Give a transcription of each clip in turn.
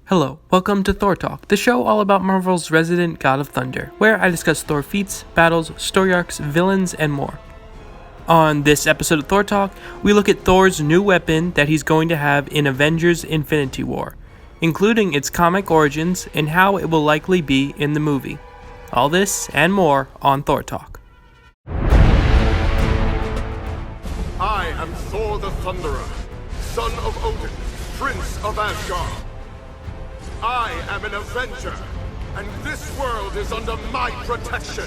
Hello, welcome to Thor Talk, the show all about Marvel's resident god of thunder, where I discuss Thor feats, battles, story arcs, villains, and more. On this episode of Thor Talk, we look at Thor's new weapon that he's going to have in Avengers Infinity War, including its comic origins and how it will likely be in the movie. All this and more on Thor Talk. I am Thor the Thunderer, son of Odin, Prince of Asgard. I am an Avenger, and this world is under my protection.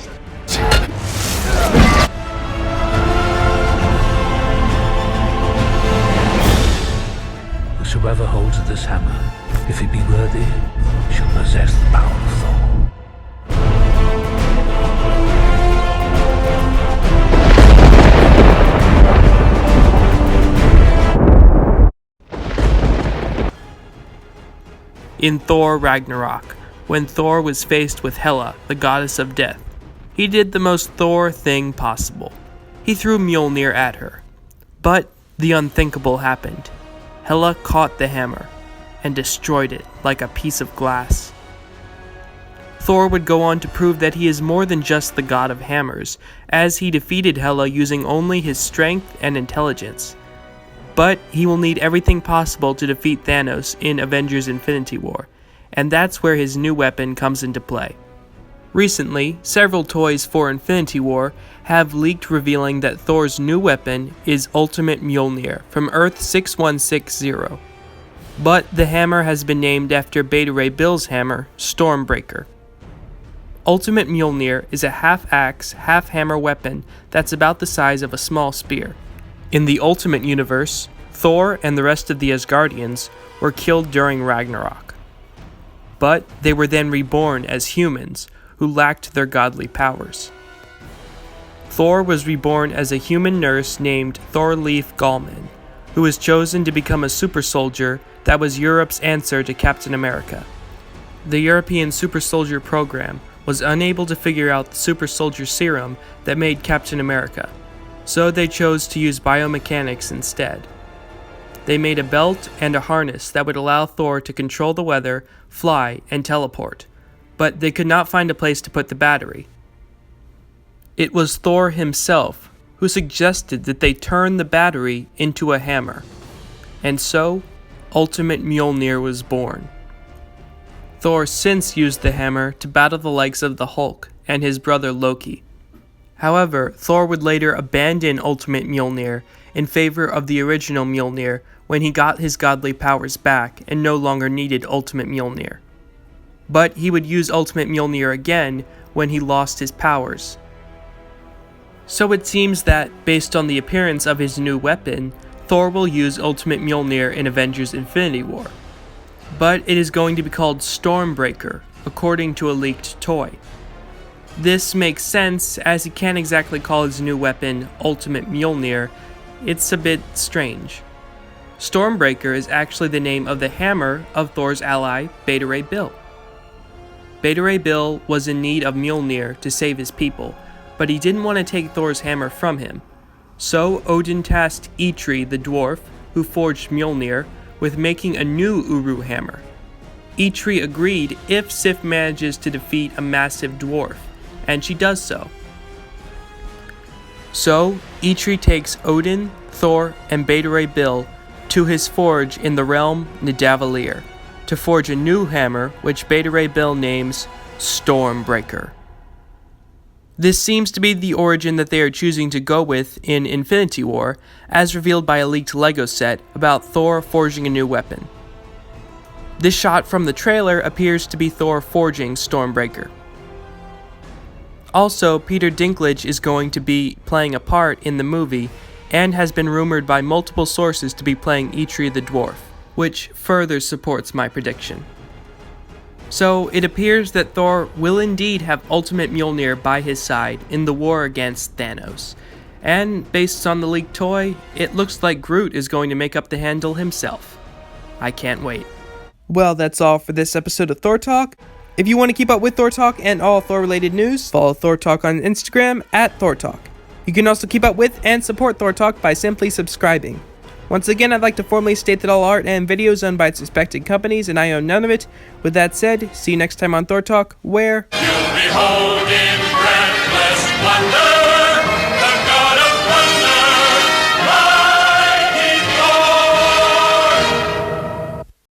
Whosoever holds this hammer, if he be worthy, shall possess the power of Thor. In Thor Ragnarok, when Thor was faced with Hela, the goddess of death, he did the most Thor thing possible. He threw Mjolnir at her. But the unthinkable happened. Hela caught the hammer and destroyed it like a piece of glass. Thor would go on to prove that he is more than just the god of hammers, as he defeated Hela using only his strength and intelligence. But he will need everything possible to defeat Thanos in Avengers Infinity War, and that's where his new weapon comes into play. Recently, several toys for Infinity War have leaked revealing that Thor's new weapon is Ultimate Mjolnir from Earth 6160. But the hammer has been named after Beta Ray Bill's hammer, Stormbreaker. Ultimate Mjolnir is a half-axe, half-hammer weapon that's about the size of a small spear. In the Ultimate Universe, Thor and the rest of the Asgardians were killed during Ragnarok. But they were then reborn as humans who lacked their godly powers. Thor was reborn as a human nurse named Thorleif Gallman, who was chosen to become a super soldier that was Europe's answer to Captain America. The European super soldier program was unable to figure out the super soldier serum that made Captain America, so they chose to use biomechanics instead. They made a belt and a harness that would allow Thor to control the weather, fly, and teleport, but they could not find a place to put the battery. It was Thor himself who suggested that they turn the battery into a hammer, and so Ultimate Mjolnir was born. Thor since used the hammer to battle the likes of the Hulk and his brother Loki. However, Thor would later abandon Ultimate Mjolnir in favor of the original Mjolnir when he got his godly powers back and no longer needed Ultimate Mjolnir. But he would use Ultimate Mjolnir again when he lost his powers. So it seems that, based on the appearance of his new weapon, Thor will use Ultimate Mjolnir in Avengers Infinity War. But it is going to be called Stormbreaker, according to a leaked toy. This makes sense, as he can't exactly call his new weapon Ultimate Mjolnir. It's a bit strange. Stormbreaker is actually the name of the hammer of Thor's ally, Beta Ray Bill. Beta Ray Bill was in need of Mjolnir to save his people, but he didn't want to take Thor's hammer from him. So Odin tasked Eitri the dwarf, who forged Mjolnir, with making a new Uru hammer. Eitri agreed if Sif manages to defeat a massive dwarf, and she does so. So, Eitri takes Odin, Thor, and Beta Ray Bill to his forge in the realm Nidavellir to forge a new hammer which Beta Ray Bill names Stormbreaker. This seems to be the origin that they are choosing to go with in Infinity War, as revealed by a leaked LEGO set about Thor forging a new weapon. This shot from the trailer appears to be Thor forging Stormbreaker. Also, Peter Dinklage is going to be playing a part in the movie and has been rumored by multiple sources to be playing Eitri the dwarf, which further supports my prediction. So, it appears that Thor will indeed have Ultimate Mjolnir by his side in the war against Thanos. And based on the leaked toy, it looks like Groot is going to make up the handle himself. I can't wait. Well, that's all for this episode of Thor Talk. If you want to keep up with Thor Talk and all Thor-related news, follow Thor Talk on Instagram @Thor Talk. You can also keep up with and support Thor Talk by simply subscribing. Once again, I'd like to formally state that all art and video is owned by its respected companies, and I own none of it. With that said, see you next time on Thor Talk, where You'll behold in breathless wonder.